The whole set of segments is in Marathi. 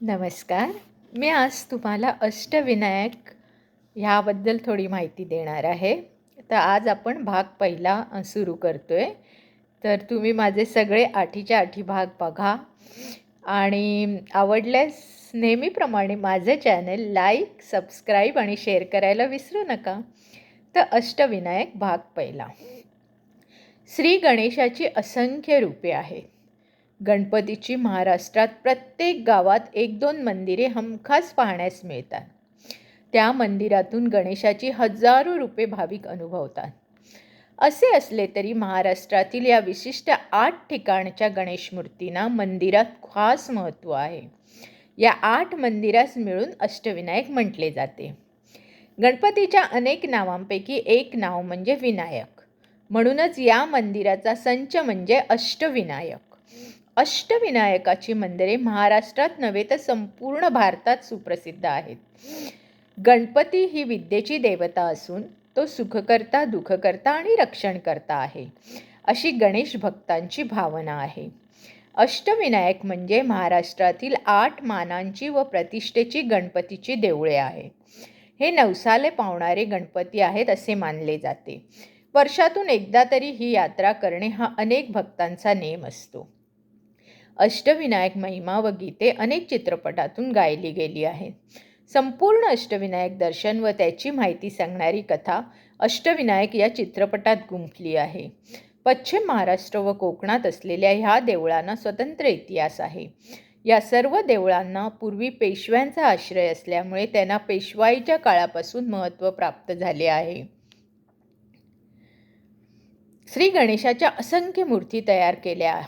नमस्कार. मी आज तुम्हाला अष्टविनायक ह्याबद्दल थोडी माहिती देणार आहे. तर आज आपण भाग पहिला सुरू करतोय. तर तुम्ही माझे सगळे आठीच्या आठी भाग बघा आणि आवडल्यास नेहमीप्रमाणे माझे चॅनल लाईक, सबस्क्राईब आणि शेअर करायला विसरू नका. तर अष्टविनायक भाग पहिला. श्री गणेशाची असंख्य रूपे आहेत. गणपतीची महाराष्ट्रात प्रत्येक गावात 1-2 मंदिरे हमखास पाहण्यास मिळतात. त्या मंदिरातून गणेशाची हजारो रूपे भाविक अनुभवतात. असे असले तरी महाराष्ट्रातील या विशिष्ट 8 ठिकाणच्या गणेश मूर्तींना मंदिरात खास महत्त्व आहे. या 8 मंदिरास मिळून अष्टविनायक म्हटले जाते. गणपतीच्या अनेक नावांपैकी एक नाव म्हणजे विनायक. म्हणूनच या मंदिराचा संच म्हणजे अष्टविनायक. अष्टविनायकाची मंदिरे महाराष्ट्रात नव्हे तर संपूर्ण भारतात सुप्रसिद्ध आहेत. गणपती ही विद्येची देवता असून तो सुखकर्ता, दुःखकर्ता आणि रक्षणकर्ता आहे, अशी गणेश भक्तांची भावना आहे. अष्टविनायक म्हणजे महाराष्ट्रातील 8 मानांची व प्रतिष्ठेची गणपतीची देवळे आहेत. हे नवसाले पावणारे गणपती आहेत असे मानले जाते. वर्षातून एकदा तरी ही यात्रा करणे हा अनेक भक्तांचा नेम असतो. अष्टविनायक महिमा व गीते अनेक चित्रपटातून गायली गेली आहेत. संपूर्ण अष्टविनायक दर्शन व त्याची माहिती सांगणारी कथा अष्टविनायक या चित्रपटात गुंफली आहे. पश्चिम महाराष्ट्र व कोकणात असलेल्या ह्या देवळांना स्वतंत्र इतिहास आहे. या सर्व देवळांना पूर्वी पेशव्यांचा आश्रय असल्यामुळे त्यांना पेशवाईच्या काळापासून महत्त्व प्राप्त झाले आहे. श्री गणेशाच्या असंख्य मूर्ती तयार केल्या,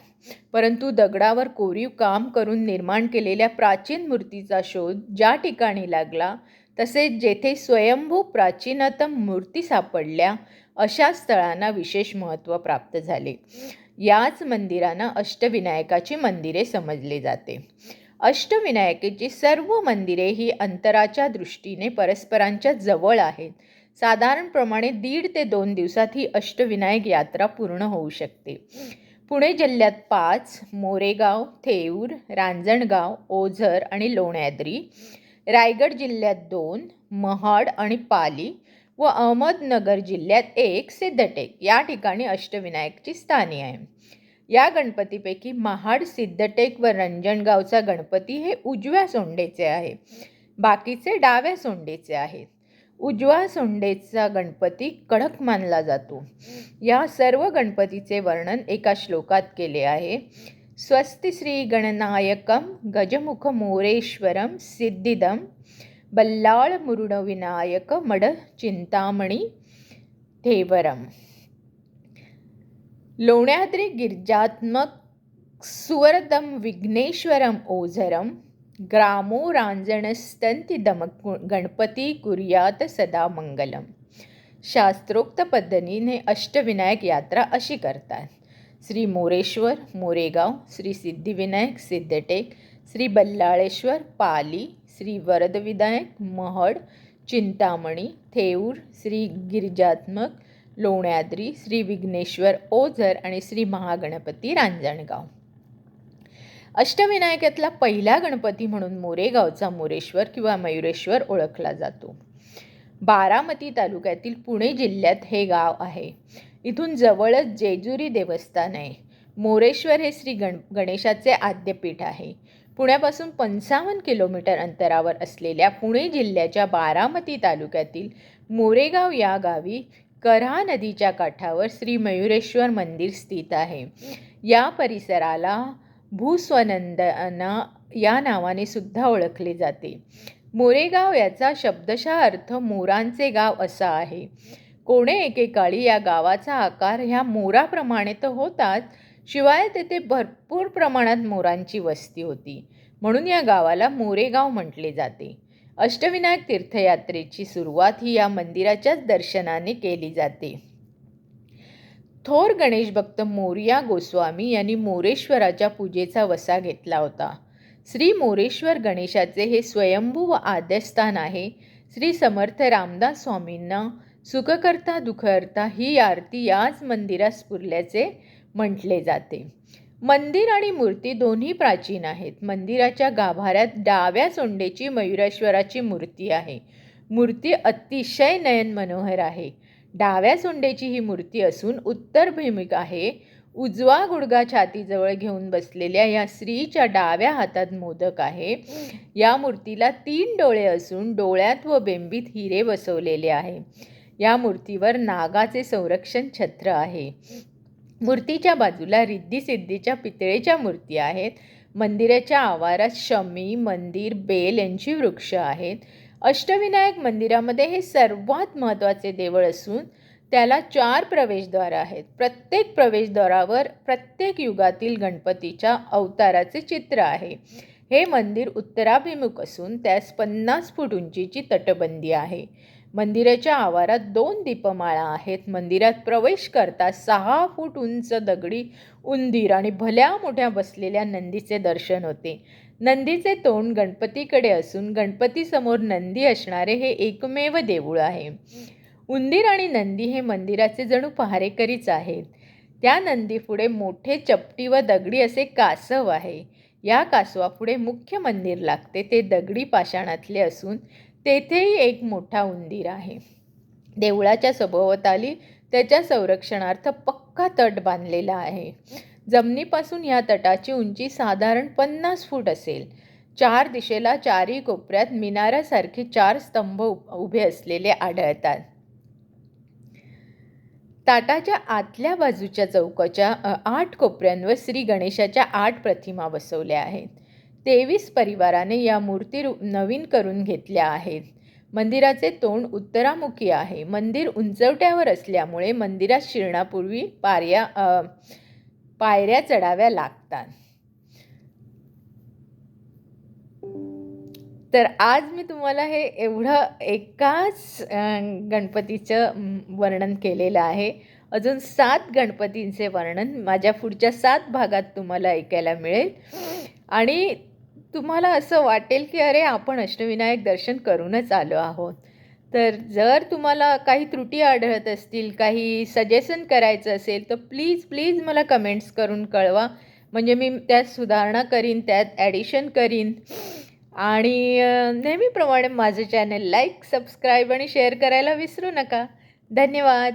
परंतु दगडावर कोरीव काम करून निर्माण केलेल्या प्राचीन मूर्तीचा शोध ज्या ठिकाणी लागला, तसेच जेथे स्वयंभू प्राचीनतम मूर्ती सापडल्या, अशा स्थळांना विशेष महत्त्व प्राप्त झाले. याच मंदिरांना अष्टविनायकाची मंदिरे समजले जाते. अष्टविनायकाची सर्व मंदिरे ही अंतराच्या दृष्टीने परस्परांच्या जवळ आहेत. साधारणप्रमाणे 1.5 ते 2 दिवसात ही अष्टविनायक यात्रा पूर्ण होऊ शकते. पुणे जिल्ह्यात 5, मोरेगाव, थेऊर, रांजणगाव, ओझर आणि लोण्याद्री, रायगड जिल्ह्यात 2, महाड आणि पाली व अहमदनगर जिल्ह्यात 1 सिद्धटेक या ठिकाणी अष्टविनायकची स्थाने आहे. या गणपतीपैकी महाड, सिद्धटेक व रांजणगावचा गणपती हे उजव्या सोंडेचे आहे. बाकीचे डाव्या सोंडेचे आहेत. उजव्या सोंडेचा गणपती कडक मानला जातो. या सर्व गणपतीचे वर्णन एका श्लोकात केले आहे. स्वस्ति श्री गणनायकम गजमुख मोरेश्वरम सिद्धिदम बल्लाळ मुरुड विनायक मड चिंतामणी थेवरम. लोण्याद्री गिरिजात्मक सुवरदम विघ्नेश्वरम ओझरम ग्रामो रांजणस्तंती दम गणपती कुर्यात सदा मंगलम. शास्त्रोक्त पद्धतीने अष्टविनायक यात्रा अशी करतात. श्री मोरेश्वर मोरेगाव, श्री सिद्धिविनायक सिद्धटेक, श्री बल्लाळेश्वर पाली, श्री वरदविनायक महड चिंतामणी थेऊर, श्री गिरिजात्मक लोण्याद्री, श्री विघ्नेश्वर ओझर आणि श्री महागणपती रांजणगाव. अष्टविनायकातला पहिला गणपती म्हणून मोरेगावचा मोरेश्वर किंवा मयुरेश्वर ओळखला जातो. बारामती तालुक्यातील पुणे जिल्ह्यात हे गाव आहे. इथून जवळच जेजुरी देवस्थान आहे. मोरेश्वर हे श्री गणेशाचे आद्यपीठ आहे. पुण्यापासून 55 किलोमीटर अंतरावर असलेल्या पुणे जिल्ह्याच्या बारामती तालुक्यातील मोरेगाव या गावी कऱ्हा नदीच्या काठावर श्री मयुरेश्वर मंदिर स्थित आहे. या परिसराला भूस्वनंदना या नावाने सुद्धा ओळखले जाते. मोरेगाव याचा शब्दशः अर्थ मोरांचे गाव असा आहे. कोणे एकेकाळी या गावाचा आकार ह्या मोराप्रमाणे तर होताच, शिवाय तेथे भरपूर प्रमाणात मोरांची वस्ती होती. म्हणून या गावाला मोरेगाव म्हटले जाते. अष्टविनायक तीर्थयात्रेची सुरुवात ही या मंदिराच्याच दर्शनाने केली जाते. थोर गणेश भक्त मोरया गोस्वामी यांनी मोरेश्वराच्या पूजेचा वसा घेतला होता. श्री मोरेश्वर गणेशाचे हे स्वयंभू व आद्यस्थान आहे. श्री समर्थ रामदास स्वामींना सुखकर्ता दुःखहर्ता ही आरती याच मंदिरात पुरल्याचे म्हटले जाते. मंदिर आणि मूर्ती दोन्ही प्राचीन आहेत. मंदिराच्या गाभाऱ्यात डाव्या सोंडेची मयुरेश्वराची मूर्ती आहे. मूर्ती अतिशय नयन मनोहर आहे. डाव्या सोंडेची ही मूर्ती असून उत्तरभिमुख आहे. उजवा गुडघा छातीजवळ घेऊन बसलेल्या या स्त्रीच्या डाव्या हातात मोदक आहे. या मूर्तीला 3 डोळे असून डोळ्यात व बेंबीत हिरे बसवलेले आहे. या मूर्तीवर नागाचे संरक्षण छत्र आहे. मूर्तीच्या बाजूला रिद्धी-सिद्धीच्या पितळेच्या मूर्ती आहेत. मंदिराच्या आवारात शमी, मंदिर, बेल यांची वृक्ष आहेत. अष्टविनायक मंदिरामध्ये हे सर्वात महत्त्वाचे देऊळ असून त्याला 4 प्रवेशद्वार आहेत. प्रत्येक प्रवेशद्वारावर प्रत्येक युगातील गणपतीच्या अवताराचे चित्र आहे. हे मंदिर उत्तराभिमुख असून त्यास 50 फूट उंचीची तटबंदी आहे. मंदिराच्या आवारात 2 दीपमाळा आहेत. मंदिरात प्रवेश करता 6 फूट उंच दगडी उंदीर आणि भल्या मोठ्या बसलेल्या नंदीचे दर्शन होते. नंदीचे तोंड गणपतीकडे असून गणपतीसमोर नंदी असणारे हे एकमेव देऊळ आहे. उंदीर आणि नंदी हे मंदिराचे जणू पहारेकरीच आहेत. त्या नंदीपुढे मोठे चपटी व दगडी असे कासव आहे. या कासवापुढे मुख्य मंदिर लागते. ते दगडी पाषाणातले असून तेथेही एक मोठा उंदीर आहे. देवळाच्या सभोवताली त्याच्या संरक्षणार्थ पक्का तट बांधलेला आहे. जमिनीपासून या तटाची उंची साधारण 50 फूट असेल. 4 दिशेला 4ही कोपऱ्यात मिनारासारखे 4 स्तंभ उभे असलेले आढळतात. ताटाच्या आतल्या बाजूच्या चौकाच्या 8 कोपऱ्यांवर श्री गणेशाच्या 8 प्रतिमा बसवल्या आहेत. 23 परिवाराने या मूर्ती नवीन करून घेतल्या आहेत. मंदिराचे तोंड उत्तरामुखी आहे. मंदिर उंचवट्यावर असल्यामुळे मंदिरात शिरण्यापूर्वी पायऱ्या चढाव्या लागतात. तर आज मी तुम्हाला हे एवढं एकाच गणपतीचं वर्णन केलेलं आहे. अजून 7 गणपतींचे वर्णन माझ्या पुढच्या 7 भागात तुम्हाला ऐकायला मिळेल. आणि तुम्हाला असं वाटेल की अरे आपण अष्टविनायक दर्शन करूनच आलो आहोत. तर जर तुम्हाला काही त्रुटी आढळत असतील, काही सजेशन करायचं असेल तर प्लीज मला कमेंट्स करून कळवा. म्हणजे मी त्यात सुधारणा करीन, त्यात ॲडिशन करीन. आणि नेहमीप्रमाणे माझं चॅनल लाईक, सबस्क्राईब आणि शेअर करायला विसरू नका. धन्यवाद.